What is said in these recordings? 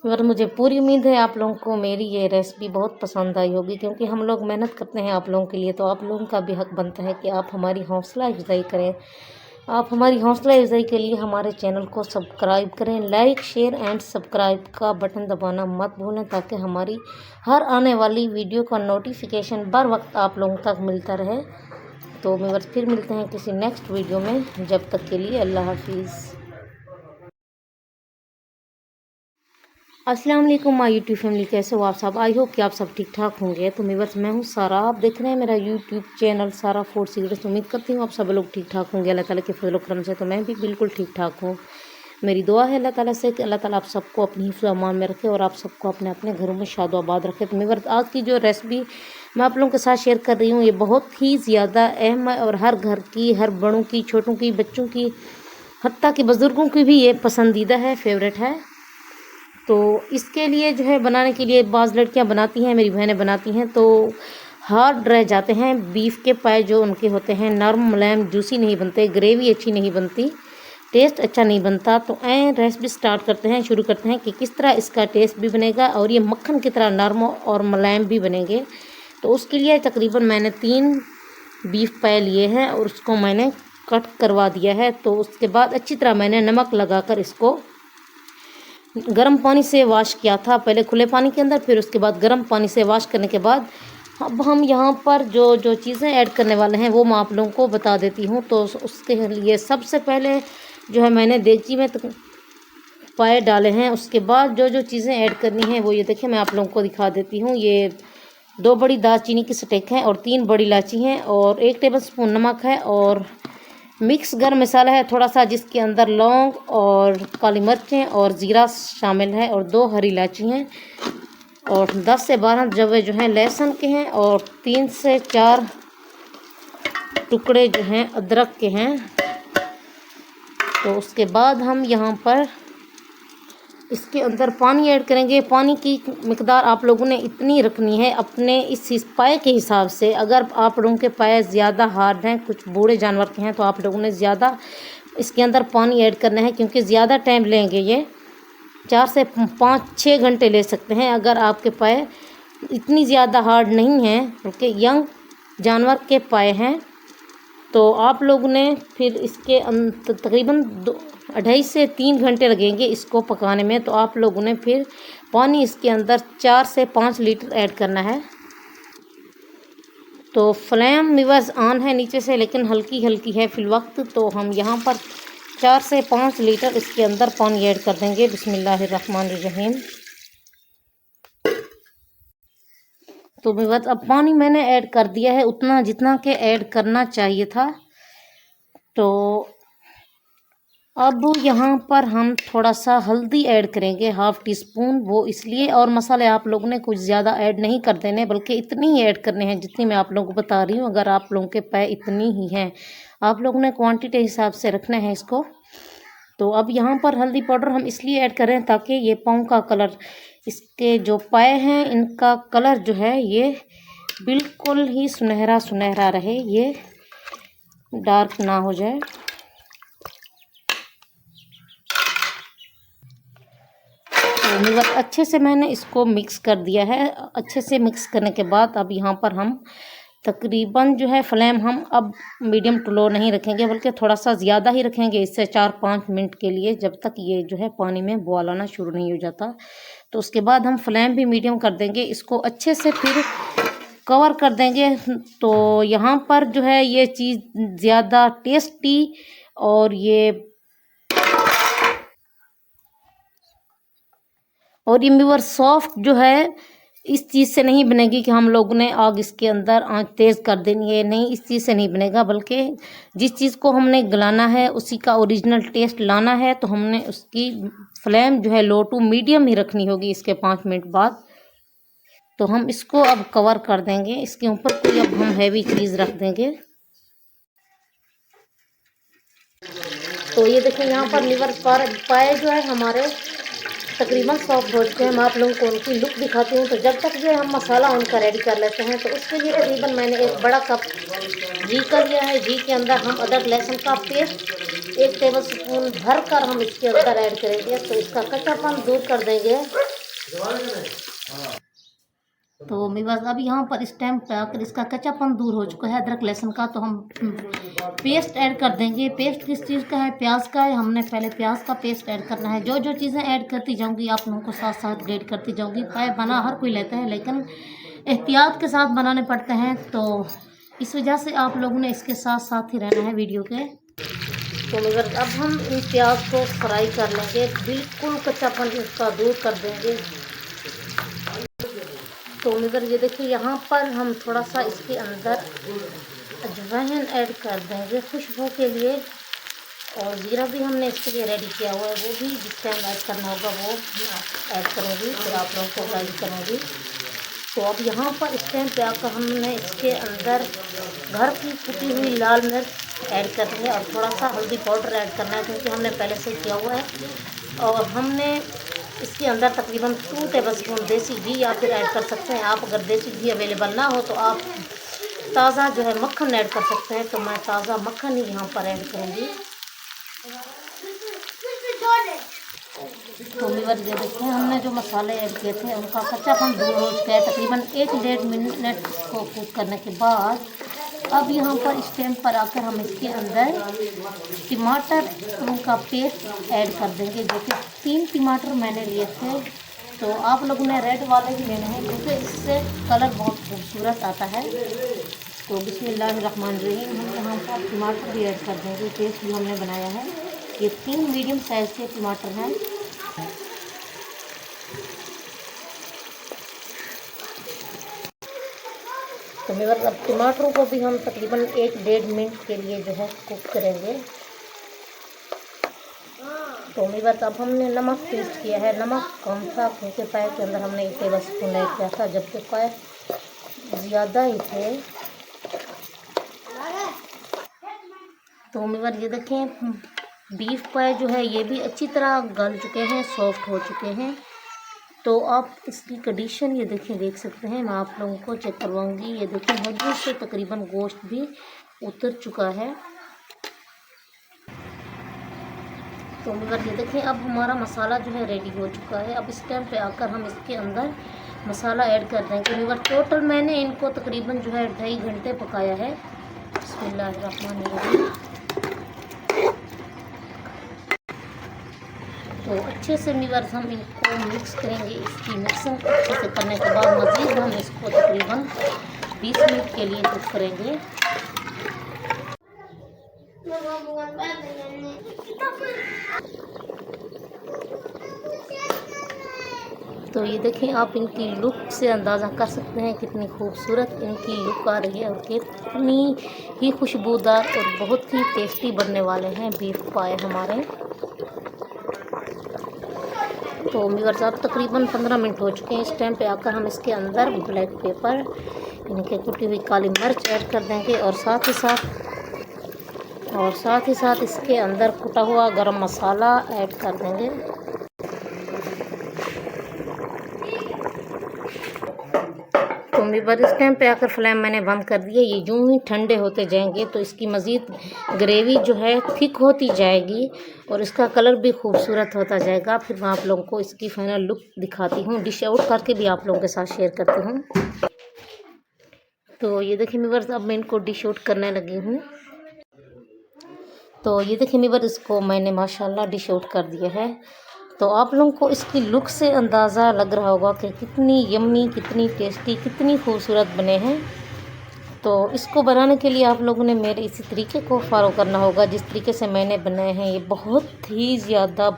और मुझे पूरी उम्मीद है आप लोगों को मेरी ये रेसिपी बहुत पसंद आई होगी, क्योंकि हम लोग मेहनत करते हैं आप लोगों के लिए, तो आप लोगों का भी हक बनता है कि आप हमारी हौसला अफजाई करें। आप हमारी हौसला अफजाई के लिए हमारे चैनल को सब्सक्राइब करें, लाइक शेयर एंड सब्सक्राइब का बटन दबाना मत भूलें, ताकि हमारी हर आने वाली वीडियो का नोटिफिकेशन बर वक्त आप लोगों तक मिलता रहे। तो मैं बस फिर मिलते हैं किसी नेक्स्ट वीडियो में, जब तक के लिए अल्लाह हाफिज़। अस्सलाम वालेकुम माय यूट्यूब फैमिली, कैसे हो आप सब? आई होप कि आप सब ठीक ठाक होंगे। तो मैं हूँ सारा, आप देख रहे हैं मेरा यूट्यूब चैनल सारा फूड सीक्रेट्स। उम्मीद करती हूँ आप सब लोग ठीक ठाक होंगे अल्लाह ताला के फजल करम से। तो मैं भी बिल्कुल ठीक ठाक हूँ। मेरी दुआ है अल्लाह ताला से कि अल्लाह ताला आप सबको अपनी हिफ्ज़ अमान में रखे और आप सबको अपने अपने घरों में शादो आबाद रखे। तो आज की जो रेसिपी मैं आप लोगों के साथ शेयर कर रही हूँ, ये बहुत ही ज़्यादा अहम है और हर घर की, हर बड़ों की, छोटों की, बच्चों की, हत्ता कि बुज़ुर्गों की भी ये पसंदीदा है, फेवरेट है। तो इसके लिए जो है बनाने के लिए बाज़ लड़कियां बनाती हैं, मेरी बहनें बनाती हैं, तो हार्ड रह जाते हैं। बीफ के पाए जो उनके होते हैं नरम मुलायम जूसी नहीं बनते, ग्रेवी अच्छी नहीं बनती, टेस्ट अच्छा नहीं बनता। तो रेसिपी स्टार्ट करते हैं, शुरू करते हैं कि किस तरह इसका टेस्ट भी बनेगा और ये मक्खन की तरह नरम और मुलायम भी बनेंगे। तो उसके लिए तकरीबन मैंने 3 बीफ पाए लिए हैं और उसको मैंने कट करवा दिया है। तो उसके बाद अच्छी तरह मैंने नमक लगाकर इसको गर्म पानी से वॉश किया था, पहले खुले पानी के अंदर, फिर उसके बाद गर्म पानी से वॉश करने के बाद अब हम यहाँ पर जो चीज़ें ऐड करने वाले हैं वो मैं आप लोगों को बता देती हूँ। तो उसके लिए सबसे पहले जो है मैंने देगची में पाए डाले हैं। उसके बाद जो चीज़ें ऐड करनी है वो ये देखिए, मैं आप लोगों को दिखा देती हूँ। ये 2 बड़ी दालचीनी की स्टिक हैं और 3 बड़ी इलायची हैं और 1 टेबलस्पून नमक है और मिक्स गर्म मसाला है थोड़ा सा, जिसके अंदर लौंग और काली मिर्चें और ज़ीरा शामिल है और 2 हरी इलायची हैं और 10 से 12 जवे जो हैं लहसुन के हैं और 3 से 4 टुकड़े जो हैं अदरक के हैं। तो उसके बाद हम यहाँ पर इसके अंदर पानी ऐड करेंगे। पानी की मिकदार आप लोगों ने इतनी रखनी है अपने इस पाए के हिसाब से। अगर आप लोगों के पाए ज़्यादा हार्ड हैं, कुछ बूढ़े जानवर के हैं, तो आप लोगों ने ज़्यादा इसके अंदर पानी ऐड करना है, क्योंकि ज़्यादा टाइम लेंगे। ये 4 से 5-6 घंटे ले सकते हैं। अगर आपके पाए इतनी ज़्यादा हार्ड नहीं हैं, बल्कि यंग जानवर के पाए हैं, तो आप लोगों ने फिर इसके तकरीबन 2.5 से 3 घंटे लगेंगे इसको पकाने में। तो आप लोगों ने फिर पानी इसके अंदर 4 से 5 लीटर ऐड करना है। तो फ्लेम व्यूअर्स ऑन है नीचे से, लेकिन हल्की हल्की है फिलवक्त। तो हम यहाँ पर 4 से 5 लीटर इसके अंदर पानी ऐड कर देंगे। बिस्मिल्लाहिर्रहमानिर्रहीम। तो व्यूअर्स अब पानी मैंने ऐड कर दिया है उतना जितना के ऐड करना चाहिए था। तो अब यहाँ पर हम थोड़ा सा हल्दी ऐड करेंगे, 1/2 टीस्पून। वो इसलिए, और मसाले आप लोगों ने कुछ ज़्यादा ऐड नहीं कर देने, बल्कि इतनी ही ऐड करने हैं जितनी मैं आप लोगों को बता रही हूँ। अगर आप लोगों के पाए इतनी ही हैं, आप लोगों ने क्वांटिटी हिसाब से रखना है इसको। तो अब यहाँ पर हल्दी पाउडर हम इसलिए ऐड कर रहे हैं ताकि ये पाँव का कलर, इसके जो पाए हैं इनका कलर जो है ये बिल्कुल ही सुनहरा सुनहरा रहे, ये डार्क ना हो जाए। तो बस अच्छे से मैंने इसको मिक्स कर दिया है। अच्छे से मिक्स करने के बाद अब यहाँ पर हम तकरीबन जो है फ्लेम हम अब मीडियम टू लो नहीं रखेंगे, बल्कि थोड़ा सा ज़्यादा ही रखेंगे, इससे 4-5 मिनट के लिए, जब तक ये जो है पानी में बॉयल आना शुरू नहीं हो जाता। तो उसके बाद हम फ्लेम भी मीडियम कर देंगे, इसको अच्छे से फिर कवर कर देंगे। तो यहाँ पर जो है ये चीज़ ज़्यादा टेस्टी और ये व्यूअर सॉफ्ट जो है इस चीज़ से नहीं बनेगी कि हम लोगों ने आग इसके अंदर आंच तेज़ कर देनी है, नहीं, इस चीज़ से नहीं बनेगा। बल्कि जिस चीज़ को हमने गलाना है उसी का ओरिजिनल टेस्ट लाना है, तो हमने उसकी फ्लेम जो है लो टू मीडियम ही रखनी होगी इसके 5 मिनट बाद। तो हम इसको अब कवर कर देंगे, इसके ऊपर कोई अब हम हैवी चीज़ रख देंगे। तो ये देखिए यहाँ पर लीवर पाए जो है हमारे तकरीबन सॉफ्ट हो चुके हैं। मैं आप लोगों को उनकी लुक दिखाती हूँ। तो जब तक जो हम मसाला उनका रेडी कर लेते हैं, तो उसके लिए तकरीबन मैंने 1 बड़ा कप घी कर लिया है। घी के अंदर हम अदरक लहसुन का पेस्ट 1 टेबलस्पून भर कर हम इसके अंदर ऐड करेंगे। तो इसका कच्चापन दूर कर देंगे तो मेरे पास अब यहाँ पर इस टाइम पर इसका कच्चापन दूर हो चुका है अदरक लहसुन का। तो हम पेस्ट ऐड कर देंगे। पेस्ट किस चीज़ का है? प्याज का है। हमने पहले प्याज का पेस्ट ऐड करना है। जो जो चीज़ें ऐड करती जाऊँगी आप लोगों को साथ साथ गाइड करती जाऊँगी। पाए बना हर कोई लेता है लेकिन एहतियात के साथ बनाने पड़ते हैं, तो इस वजह से आप लोगों ने इसके साथ साथ ही रहना है वीडियो के। तो मगर अब हम इन प्याज को फ्राई कर लेंगे, बिल्कुल कच्चापन इसका दूर कर देंगे। तो मगर ये देखिए यहाँ पर हम थोड़ा सा इसके अंदर अजवाइन ऐड कर देंगे खुशबू के लिए, और ज़ीरा भी हमने इसके लिए रेडी किया हुआ है, वो भी जिस टाइम ऐड करना होगा वो ऐड करूँगी, फिर आप लोगों को गाइड करूँगी। तो अब यहाँ पर इस टाइम पे आकर हमने इसके अंदर घर की कुटी हुई लाल मिर्च ऐड करनी है और थोड़ा सा हल्दी पाउडर ऐड करना है, क्योंकि हमने पहले से किया हुआ है। और हमने इसके अंदर तकरीबन 2 टेबलस्पून देसी घी या फिर ऐड कर सकते हैं आप। अगर देसी घी अवेलेबल ना हो तो आप ताज़ा जो है मक्खन ऐड कर सकते हैं। तो मैं ताज़ा मक्खन ही यहाँ पर ऐड करूँगी। तो लीवर ये देखते हैं हमने जो मसाले ऐड किए थे उनका कच्चापन दूर हो चुका है तकरीबन 1-1.5 मिनट को कुक करने के बाद। अब यहाँ पर इस टाइम पर आकर हम इसके अंदर टमाटर का पेस्ट ऐड कर देंगे, जो कि 3 टमाटर मैंने लिए थे। तो आप लोगों ने रेड वाले ही लेने हैं क्योंकि इससे कलर बहुत खूबसूरत आता है। तो बिस्मिल्लाहिर्रहमानिर्रहीम हम यहाँ पर टमाटर भी ऐड कर देंगे। पेस्ट भी हमने बनाया है, ये 3 मीडियम साइज़ के टमाटर हैं। तो मेरे अब टमाटरों को भी हम तकरीबन 1-1.5 मिनट के लिए जो है कुक करेंगे। तो मेरे अब हमने नमक टेस्ट किया है, नमक कम था क्योंकि पाए के अंदर हमने 1 टेबलस्पून ऐड किया था, जबकि पाए ज़्यादा ही थे। तो मेरे ये देखें बीफ पाए जो है ये भी अच्छी तरह गल चुके हैं, सॉफ्ट हो चुके हैं। तो आप इसकी कंडीशन ये देख सकते हैं। मैं आप लोगों को चेक करवाऊंगी। ये देखें हड्डियों से तकरीबन गोश्त भी उतर चुका है। तो मगर ये देखें अब हमारा मसाला जो है रेडी हो चुका है। अब इस टाइम पे आकर हम इसके अंदर मसाला ऐड कर देंगे। मगर टोटल मैंने इनको तकरीबन जो है 2.5 घंटे पकाया है। बिस्मिल्लाहिर्रहमानिर्रहीम। तो अच्छे से व्यूअर्स हम इनको मिक्स करेंगे। इसकी मिक्सिंग अच्छे से करने के बाद मज़ीद हम इसको तकरीबन 20 मिनट के लिए कुक करेंगे। तो ये देखें आप इनकी लुक से अंदाज़ा कर सकते हैं कितनी खूबसूरत इनकी लुक आ रही है और कितनी ही खुशबूदार और बहुत ही टेस्टी बनने वाले हैं बीफ पाए हमारे। तो व्यूअर्स अब तकरीबन 15 मिनट हो चुके हैं। इस टाइम पे आकर हम इसके अंदर ब्लैक पेपर, इनके कुटी हुई काली मिर्च ऐड कर देंगे और साथ ही साथ इसके अंदर कुटा हुआ गरम मसाला ऐड कर देंगे। तो व्यूअर्स इस टाइम पे आकर फ्लेम मैंने बंद कर दिया। ये यूं ही ठंडे होते जाएंगे तो इसकी मज़ीद ग्रेवी जो है थिक होती जाएगी और इसका कलर भी खूबसूरत होता जाएगा। फिर मैं आप लोगों को इसकी फाइनल लुक दिखाती हूँ, डिश आउट करके भी आप लोगों के साथ शेयर करती हूँ। तो ये देखिए व्यूअर्स अब मैं इनको डिश आउट करने लगी हूँ। तो ये देखिए व्यूअर्स इसको मैंने माशाल्लाह डिश आउट कर दिया है। तो आप लोगों को इसकी लुक से अंदाज़ा लग रहा होगा कि कितनी यम्मी, कितनी टेस्टी, कितनी खूबसूरत बने हैं। तो इसको बनाने के लिए आप लोगों ने मेरे इसी तरीके को फॉलो करना होगा जिस तरीके से मैंने बनाए हैं। ये बहुत ही ज़्यादा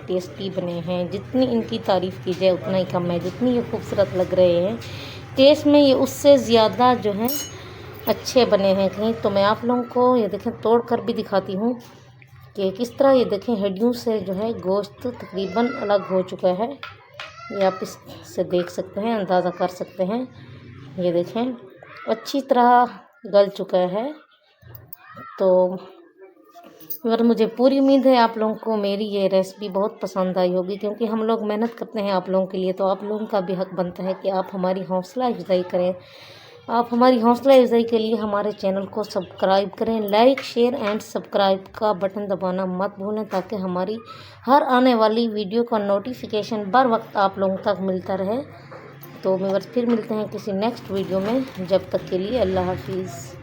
टेस्टी बने हैं। जितनी इनकी तारीफ़ की जाए उतना ही कम है। जितनी ये खूबसूरत लग रहे हैं टेस्ट में ये उससे ज़्यादा जो है अच्छे बने हैं कहीं। तो मैं आप लोगों को ये देखें तोड़ कर भी दिखाती हूँ कि किस तरह ये देखें हड्डियों से जो है गोश्त तकरीबन अलग हो चुका है। ये आप इससे देख सकते हैं, अंदाज़ा कर सकते हैं। ये देखें अच्छी तरह गल चुका है। तो और मुझे पूरी उम्मीद है आप लोगों को मेरी ये रेसिपी बहुत पसंद आई होगी, क्योंकि हम लोग मेहनत करते हैं आप लोगों के लिए, तो आप लोगों का भी हक बनता है कि आप हमारी हौसला अफजाई करें आप हमारी हौसला अफजाई के लिए हमारे चैनल को सब्सक्राइब करें, लाइक शेयर एंड सब्सक्राइब का बटन दबाना मत भूलें ताकि हमारी हर आने वाली वीडियो का नोटिफिकेशन बर वक्त आप लोगों तक मिलता रहे। तो व्यूअर्स फिर मिलते हैं किसी नेक्स्ट वीडियो में, जब तक के लिए अल्लाह हाफिज़।